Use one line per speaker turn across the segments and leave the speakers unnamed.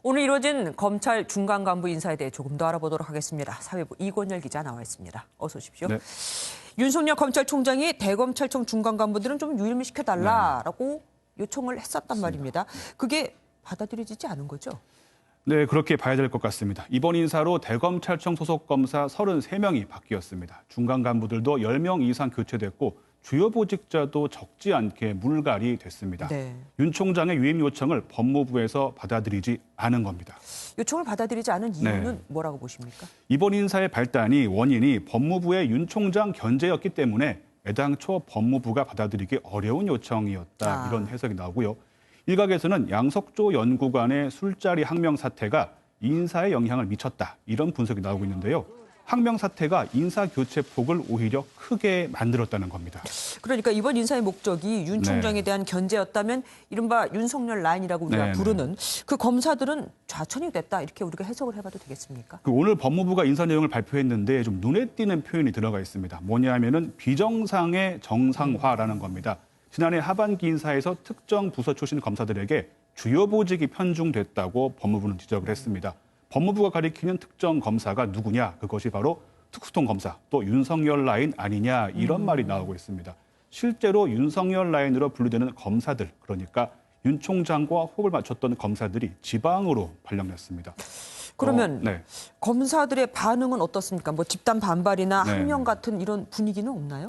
오늘 이루어진 검찰 중간 간부 인사에 대해 조금 더 알아보도록 하겠습니다. 사회부 이권열 기자 나와 있습니다. 어서 오십시오. 네. 윤석열 검찰총장이 대검찰청 중간 간부들은 좀 유임시켜달라라고 요청을 했었단 말입니다. 그게 받아들여지지 않은 거죠?
네, 그렇게 봐야 될 것 같습니다. 이번 인사로 대검찰청 소속 검사 33명이 바뀌었습니다. 중간 간부들도 10명 이상 교체됐고 주요 보직자도 적지 않게 물갈이 됐습니다. 네. 윤 총장의 유임 요청을 법무부에서 받아들이지 않은 겁니다.
요청을 받아들이지 않은 이유는 뭐라고 보십니까?
이번 인사의 발단이 원인이 법무부의 윤 총장 견제였기 때문에 애당초 법무부가 받아들이기 어려운 요청이었다. 이런 해석이 나오고요. 일각에서는 양석조 연구관의 술자리 항명 사태가 인사에 영향을 미쳤다. 이런 분석이 나오고 있는데요. 항명 사태가 인사 교체 폭을 오히려 크게 만들었다는 겁니다.
그러니까 이번 인사의 목적이 윤 총장에 대한 견제였다면 이른바 윤석열 라인이라고 우리가 부르는 그 검사들은 좌천이 됐다. 이렇게 우리가 해석을 해봐도 되겠습니까?
오늘 법무부가 인사 내용을 발표했는데 좀 눈에 띄는 표현이 들어가 있습니다. 뭐냐면은 비정상의 정상화라는 겁니다. 지난해 하반기 인사에서 특정 부서 출신 검사들에게 주요 보직이 편중됐다고 법무부는 지적을 했습니다. 법무부가 가리키는 특정 검사가 누구냐? 그것이 바로 특수통 검사, 또 윤석열 라인 아니냐? 이런 말이 나오고 있습니다. 실제로 윤석열 라인으로 분류되는 검사들, 그러니까 윤 총장과 호흡을 맞췄던 검사들이 지방으로 발령났습니다.
그러면 검사들의 반응은 어떻습니까? 뭐 집단 반발이나 항명 같은 이런 분위기는 없나요?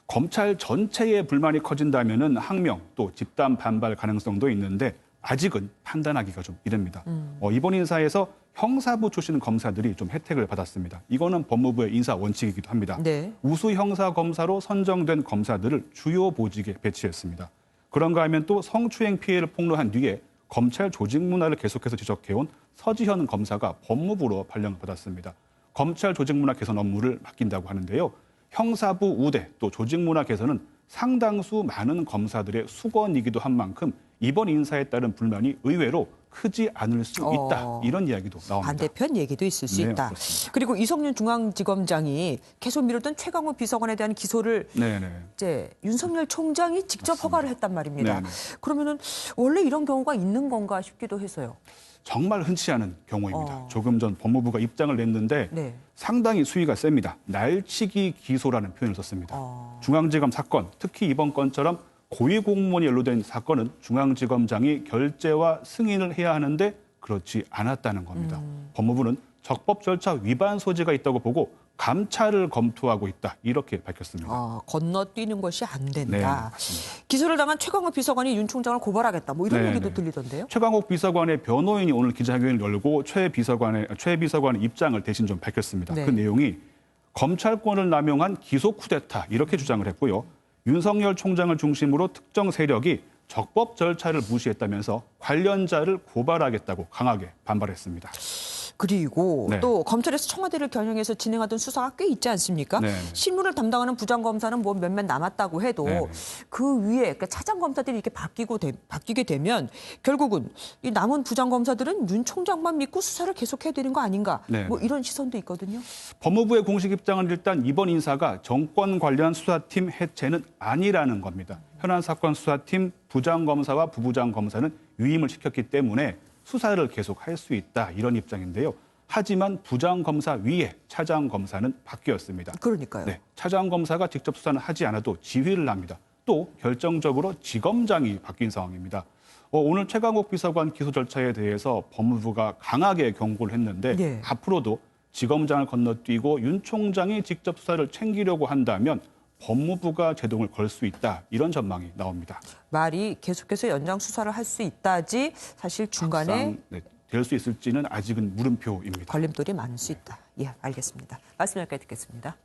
검찰 전체의 불만이 커진다면은 항명 또 집단 반발 가능성도 있는데 아직은 판단하기가 좀 이릅니다. 이번 인사에서 형사부 출신 검사들이 좀 혜택을 받았습니다. 이거는 법무부의 인사 원칙이기도 합니다. 우수 형사 검사로 선정된 검사들을 주요 보직에 배치했습니다. 그런가 하면 또 성추행 피해를 폭로한 뒤에 검찰 조직 문화를 계속해서 지적해온 서지현 검사가 법무부로 발령을 받았습니다. 검찰 조직 문화 개선 업무를 맡긴다고 하는데요. 형사부 우대 또 조직 문화 개선은 상당수 많은 검사들의 수건이기도 한 만큼 이번 인사에 따른 불만이 의외로 크지 않을 수 있다. 이런 이야기도 나옵니다.
반대편 얘기도 있을 수 있다. 그렇습니다. 그리고 이성윤 중앙지검장이 계속 미뤘던 최강욱 비서관에 대한 기소를 이제 윤석열 총장이 직접 허가를 했단 말입니다. 그러면은 원래 이런 경우가 있는 건가 싶기도 해서요.
정말 흔치 않은 경우입니다. 조금 전 법무부가 입장을 냈는데 상당히 수위가 셉니다. 날치기 기소라는 표현을 썼습니다. 중앙지검 사건, 특히 이번 건처럼 고위공무원이 연루된 사건은 중앙지검장이 결재와 승인을 해야 하는데 그렇지 않았다는 겁니다. 법무부는 적법 절차 위반 소지가 있다고 보고 감찰을 검토하고 있다. 이렇게 밝혔습니다.
건너뛰는 것이 안 된다. 기소를 당한 최강욱 비서관이 윤 총장을 고발하겠다. 뭐 이런 얘기도 들리던데요.
최강욱 비서관의 변호인이 오늘 기자회견을 열고 최 비서관의 입장을 대신 좀 밝혔습니다. 그 내용이 검찰권을 남용한 기소 쿠데타 이렇게 주장을 했고요. 윤석열 총장을 중심으로 특정 세력이 적법 절차를 무시했다면서 관련자를 고발하겠다고 강하게 반발했습니다.
그리고 또 검찰에서 청와대를 겨냥해서 진행하던 수사가 꽤 있지 않습니까? 실무를 담당하는 부장검사는 뭐 몇몇 남았다고 해도 그 위에 그러니까 차장검사들이 이렇게 바뀌게 되면 결국은 이 남은 부장검사들은 윤 총장만 믿고 수사를 계속해야 되는 거 아닌가? 뭐 이런 시선도 있거든요.
법무부의 공식 입장은 일단 이번 인사가 정권 관련 수사팀 해체는 아니라는 겁니다. 현안 사건 수사팀 부장검사와 부부장검사는 유임을 시켰기 때문에 수사를 계속할 수 있다 이런 입장인데요. 하지만 부장검사 위에 차장검사는 바뀌었습니다.
그러니까요.
차장검사가 직접 수사는 하지 않아도 지휘를 합니다. 또 결정적으로 지검장이 바뀐 상황입니다. 오늘 최강욱 비서관 기소 절차에 대해서 법무부가 강하게 경고를 했는데 앞으로도 지검장을 건너뛰고 윤 총장이 직접 수사를 챙기려고 한다면 법무부가 제동을 걸 수 있다. 이런 전망이 나옵니다.
말이 계속해서 연장 수사를 할 수 있다지 사실 중간에
될 수 있을지는 아직은 물음표입니다.
걸림돌이 많을 수 있다. 예, 알겠습니다. 말씀 여기까지 듣겠습니다.